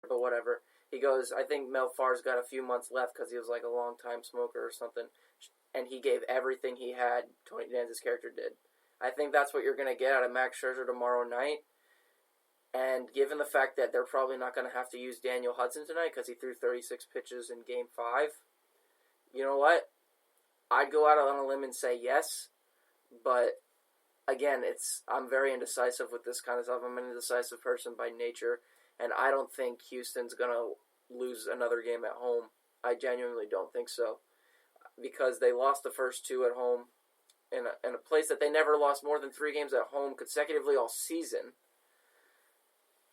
but whatever. He goes, I think Mel Farr's got a few months left because he was like a long time smoker or something, and he gave everything he had. Tony Danza's character did. I think that's what you're going to get out of Max Scherzer tomorrow night. And given the fact that they're probably not going to have to use Daniel Hudson tonight because he threw 36 pitches in Game 5, you know what? I'd go out on a limb and say yes, but again, I'm very indecisive with this kind of stuff. I'm an indecisive person by nature, and I don't think Houston's going to lose another game at home. I genuinely don't think so, because they lost the first 2 at home in a place that they never lost more than 3 games at home consecutively all season.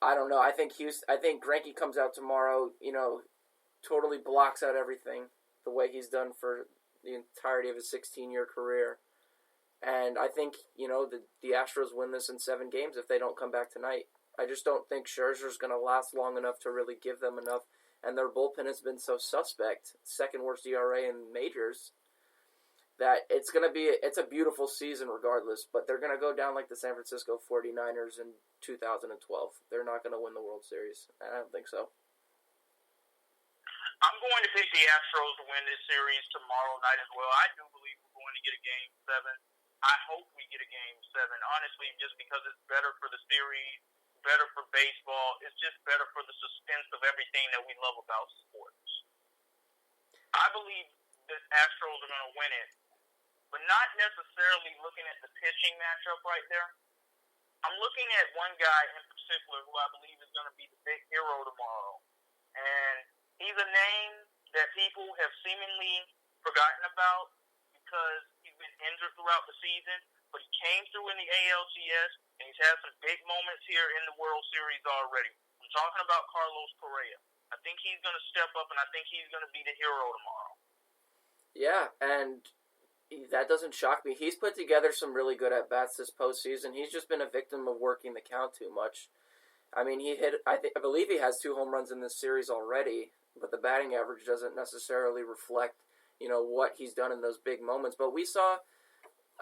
I don't know. I think Greinke comes out tomorrow, totally blocks out everything the way he's done for the entirety of his 16-year career. And I think, the Astros win this in 7 games if they don't come back tonight. I just don't think Scherzer's going to last long enough to really give them enough. And their bullpen has been so suspect, second worst ERA in majors, that it's a beautiful season regardless, but they're going to go down like the San Francisco 49ers in 2012. They're not going to win the World Series. I don't think so. I'm going to pick the Astros to win this series tomorrow night as well. I do believe we're going to get a Game 7. I hope we get a Game 7, honestly, just because it's better for the series, better for baseball. It's just better for the suspense of everything that we love about sports. I believe the Astros are going to win it, but not necessarily looking at the pitching matchup right there. I'm looking at one guy in particular who I believe is going to be the big hero tomorrow. And he's a name that people have seemingly forgotten about because he's been injured throughout the season, but he came through in the ALCS, and he's had some big moments here in the World Series already. I'm talking about Carlos Correa. I think he's going to step up, and I think he's going to be the hero tomorrow. Yeah, and that doesn't shock me. He's put together some really good at-bats this postseason. He's just been a victim of working the count too much. I mean, I believe he has 2 home runs in this series already, but the batting average doesn't necessarily reflect, what he's done in those big moments. But we saw,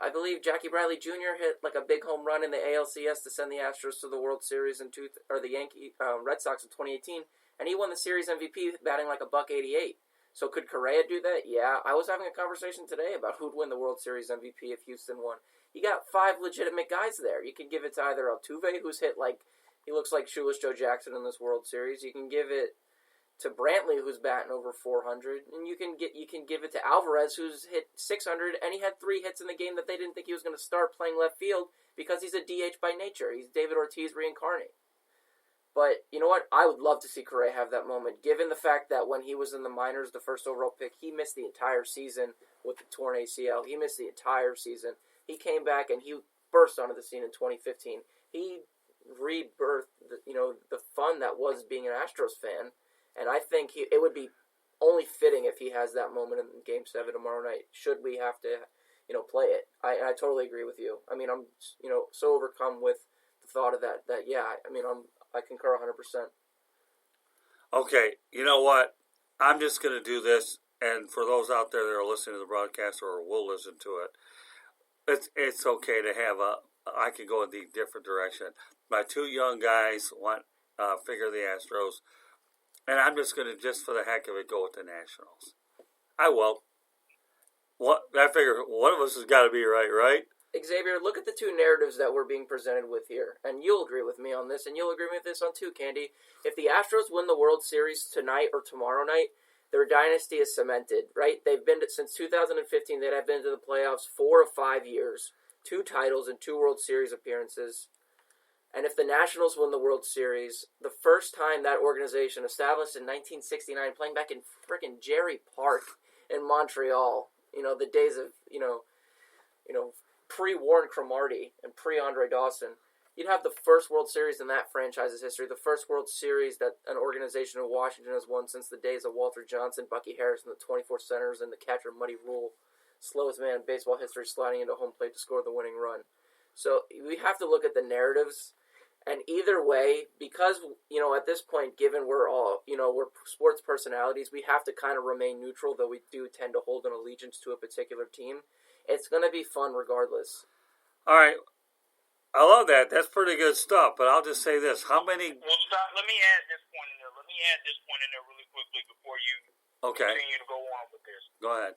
I believe, Jackie Bradley Jr. hit like a big home run in the ALCS to send the Astros to the World Series or the Red Sox in 2018, and he won the series MVP batting like $188. So could Correa do that? Yeah. I was having a conversation today about who'd win the World Series MVP if Houston won. You got 5 legitimate guys there. You can give it to either Altuve, who's hit he looks like Shoeless Joe Jackson in this World Series. You can give it to Brantley, who's batting over 400, and you can give it to Alvarez, who's hit 600, and he had 3 hits in the game that they didn't think he was going to start playing left field because he's a DH by nature. He's David Ortiz reincarnate. But you know what? I would love to see Correa have that moment, given the fact that when he was in the minors, the first overall pick, he missed the entire season with the torn ACL. He missed the entire season. He came back and he burst onto the scene in 2015. He rebirthed the fun that was being an Astros fan, and I think it would be only fitting if he has that moment in Game 7 tomorrow night. Should we have to, play it? I totally agree with you. I mean, I'm so overcome with the thought of that yeah. I mean, I concur 100%. Okay, you know what? I'm just going to do this, and for those out there that are listening to the broadcast or will listen to it, it's okay to have I can go in the different direction. My 2 young guys want figure the Astros, and I'm just going to, just for the heck of it, go with the Nationals. I will. I figure one of us has got to be right? Xavier, look at the 2 narratives that we're being presented with here, and you'll agree with me on this, and you'll agree with this on too, Candy. If the Astros win the World Series tonight or tomorrow night, their dynasty is cemented, right? They've been since 2015. They'd have been to the playoffs 4 of 5 years, 2 titles and 2 World Series appearances. And if the Nationals win the World Series, the first time that organization, established in 1969, playing back in frickin' Jerry Park in Montreal, the days of pre-Warren Cromartie and pre-Andre Dawson, you'd have the first World Series in that franchise's history, the first World Series that an organization in Washington has won since the days of Walter Johnson, Bucky Harrison, the 24 centers, and the catcher Muddy Rule, slowest man in baseball history, sliding into home plate to score the winning run. So we have to look at the narratives, and either way, because, at this point, given we're all, we're sports personalities, we have to kind of remain neutral, though we do tend to hold an allegiance to a particular team. It's going to be fun regardless. All right. I love that. That's pretty good stuff. But I'll just say this. How many... Well, stop. Let me add this point in there. Let me me add this point in there really quickly before you continue to go on with this. Go ahead.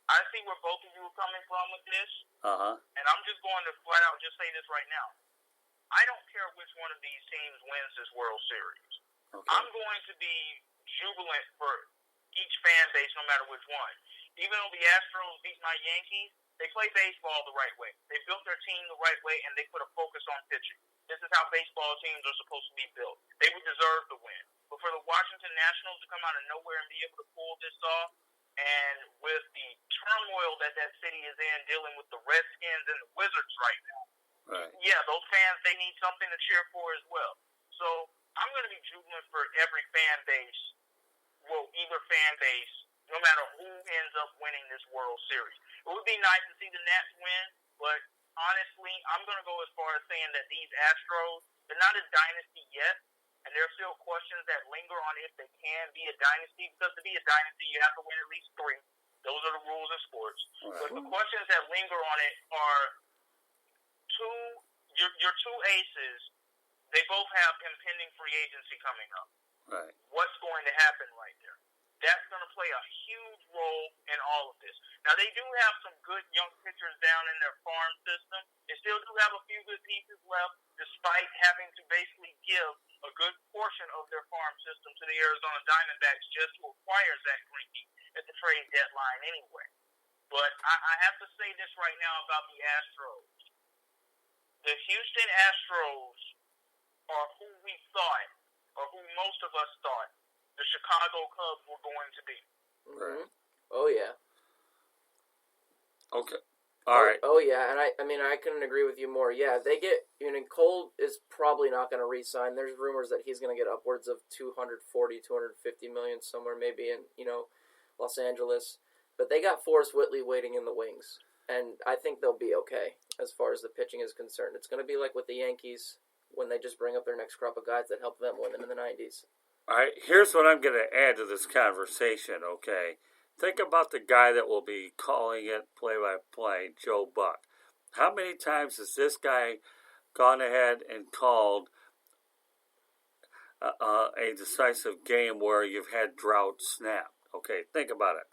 I see where both of you are coming from with this. And I'm just going to flat out just say this right now. I don't care which one of these teams wins this World Series. Okay. I'm going to be jubilant for each fan base, no matter which one. Even though the Astros beat my Yankees, they play baseball the right way. They built their team the right way, and they put a focus on pitching. This is how baseball teams are supposed to be built. They would deserve to win. But for the Washington Nationals to come out of nowhere and be able to pull this off, and with the turmoil that city is in, dealing with the Redskins and the Wizards right now, yeah, those fans, they need something to cheer for as well. So I'm going to be jubilant for every fan base, either fan base, no matter who ends up winning this World Series. It would be nice to see the Nats win, but honestly, I'm going to go as far as saying that these Astros, they're not a dynasty yet, and there are still questions that linger on if they can be a dynasty, because to be a dynasty, you have to win at least 3. Those are the rules in sports. But the questions that linger on it are your two aces. They both have impending free agency coming up. Right. What's going to happen right there? That's going to play a huge role in all of this. Now, they do have some good young pitchers down in their farm system. They still do have a few good pieces left, despite having to basically give a good portion of their farm system to the Arizona Diamondbacks just to acquire Zach Greinke at the trade deadline anyway. But I have to say this right now about the Astros. The Houston Astros are who we thought, or who most of us thought, the Chicago Cubs were going to be. Mm-hmm. Oh, yeah. Okay. All right. Oh, yeah, and I mean, I couldn't agree with you more. Yeah, they get, Cole is probably not going to re-sign. There's rumors that he's going to get upwards of $240, $250 million somewhere, maybe in, Los Angeles. But they got Forrest Whitley waiting in the wings, and I think they'll be okay as far as the pitching is concerned. It's going to be like with the Yankees when they just bring up their next crop of guys that helped them win in the 90s. All right, here's what I'm going to add to this conversation, okay? Think about the guy that will be calling it play-by-play, Joe Buck. How many times has this guy gone ahead and called a decisive game where you've had drought snap? Okay, think about it.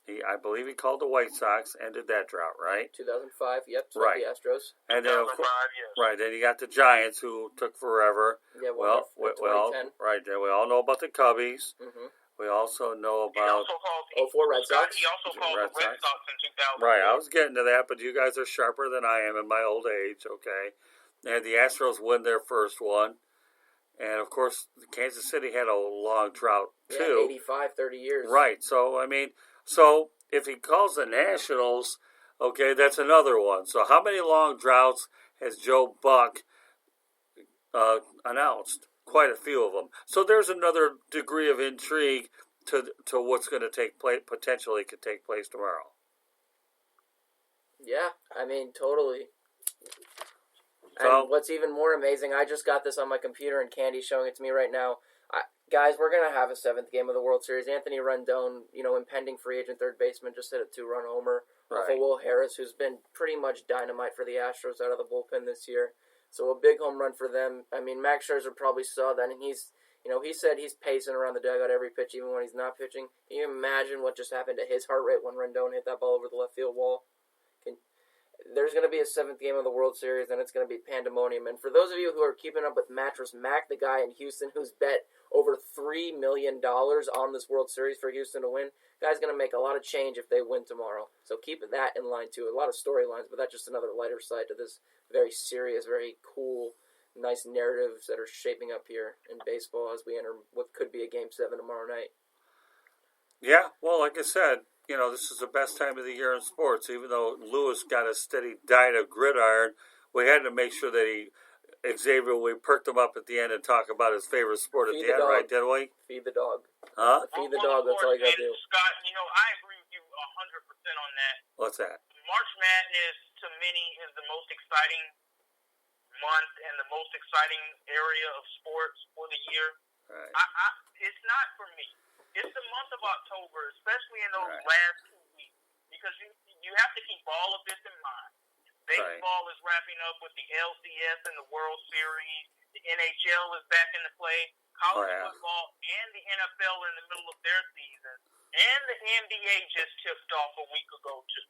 I believe he called the White Sox, ended that drought, right? 2005, yep, right. The Astros. And then, 2005, yes. Right, then you got the Giants, who took forever. Yeah, we all know about the Cubbies. Mm-hmm. We also know about... He also Red Sox. He also called the Red Sox in 2004. Right, I was getting to that, but you guys are sharper than I am in my old age, okay? And the Astros win their first one. And, of course, Kansas City had a long drought, too. Yeah, 30 years. Right, so, So, if he calls the Nationals, okay, that's another one. So, how many long droughts has Joe Buck announced? Quite a few of them. So, there's another degree of intrigue to what's going to take place, potentially could take place tomorrow. Yeah, totally. So, and what's even more amazing, I just got this on my computer and Candy's showing it to me right now. Guys, we're going to have a 7th game of the World Series. Anthony Rendon, impending free agent third baseman, just hit a 2-run homer. Right. For Will Harris, who's been pretty much dynamite for the Astros out of the bullpen this year. So a big home run for them. Max Scherzer probably saw that, and he's, he said he's pacing around the dugout every pitch, even when he's not pitching. Can you imagine what just happened to his heart rate when Rendon hit that ball over the left field wall? There's going to be a 7th game of the World Series, and it's going to be pandemonium. And for those of you who are keeping up with Mattress Mac, the guy in Houston who's bet over $3 million on this World Series for Houston to win, guy's going to make a lot of change if they win tomorrow. So keep that in line, too. A lot of storylines, but that's just another lighter side to this very serious, very cool, nice narratives that are shaping up here in baseball as we enter what could be a Game 7 tomorrow night. Yeah, well, like I said, this is the best time of the year in sports. Even though Lewis got a steady diet of Gridiron, we had to make sure that Xavier, we perked him up at the end and talk about his favorite sport at the end, right, didn't we? Feed the dog. Huh? Feed the dog, that's all you got to do. Scott, I agree with you 100% on that. What's that? March Madness, to many, is the most exciting month and the most exciting area of sports for the year. Right. It's not for me. It's the month of October, especially in those last 2 weeks, because you have to keep all of this in mind. Baseball is wrapping up with the LCS and the World Series. The NHL is back into play. college football and the NFL in the middle of their season, and the NBA just tipped off a week ago too.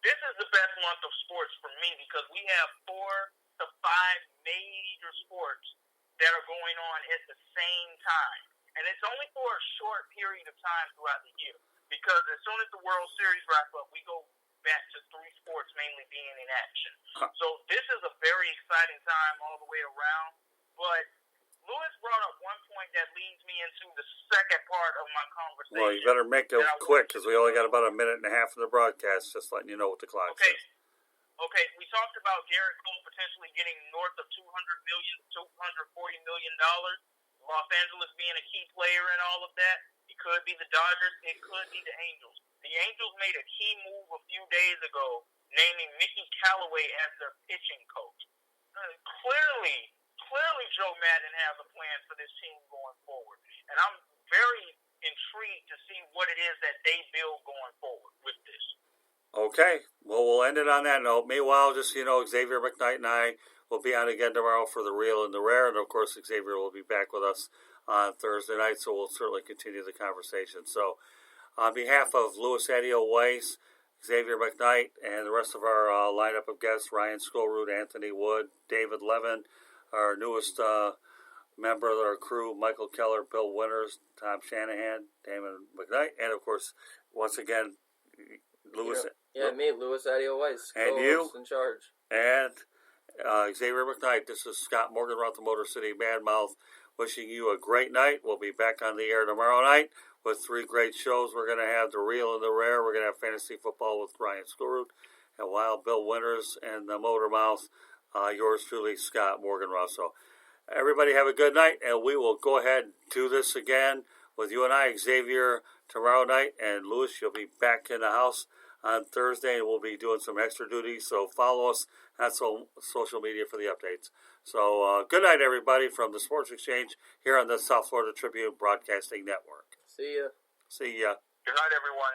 This is the best month of sports for me because we have 4 to 5 major sports that are going on at the same time. And it's only for a short period of time throughout the year because as soon as the World Series wrap up, we go back to 3 sports mainly being in action. So this is a very exciting time all the way around. But Lewis brought up one point that leads me into the second part of my conversation. Well, you better make it quick because we only got about a minute and a half of the broadcast, just letting you know what the clock says. Okay, we talked about Garrett Cole potentially getting north of $240 million. Los Angeles being a key player in all of that. It could be the Dodgers. It could be the Angels. The Angels made a key move a few days ago, naming Mickey Callaway as their pitching coach. Clearly, Joe Madden has a plan for this team going forward. And I'm very intrigued to see what it is that they build going forward with this. Okay. Well, we'll end it on that note. Meanwhile, just, Xavier McKnight and I will be on again tomorrow for the Real and the Rare. And, of course, Xavier will be back with us on Thursday night, so we'll certainly continue the conversation. So, on behalf of Louis Adio Weiss, Xavier McKnight, and the rest of our lineup of guests, Ryan Skolroot, Anthony Wood, David Levin, our newest member of our crew, Michael Keller, Bill Winters, Tom Shanahan, Damon McKnight, and, of course, once again, Louis. Me, Louis Adio Weiss. And you. In charge. And Xavier McKnight. This is Scott Morgan, Route the Motor City Madmouth, wishing you a great night. We'll be back on the air tomorrow night with 3 great shows. We're going to have the Real and the Rare. We're going to have Fantasy Football with Ryan Skolroot. And while Bill Winters and the Motor Mouth, yours truly, Scott Morgan Russo. Everybody have a good night, and we will go ahead and do this again with you and I, Xavier, tomorrow night. And Louis, you'll be back in the house on Thursday, and we'll be doing some extra duties. So follow us on social media for the updates. So good night, everybody, from the Sports Exchange here on the South Florida Tribune Broadcasting Network. See ya. See ya. Good night, everyone.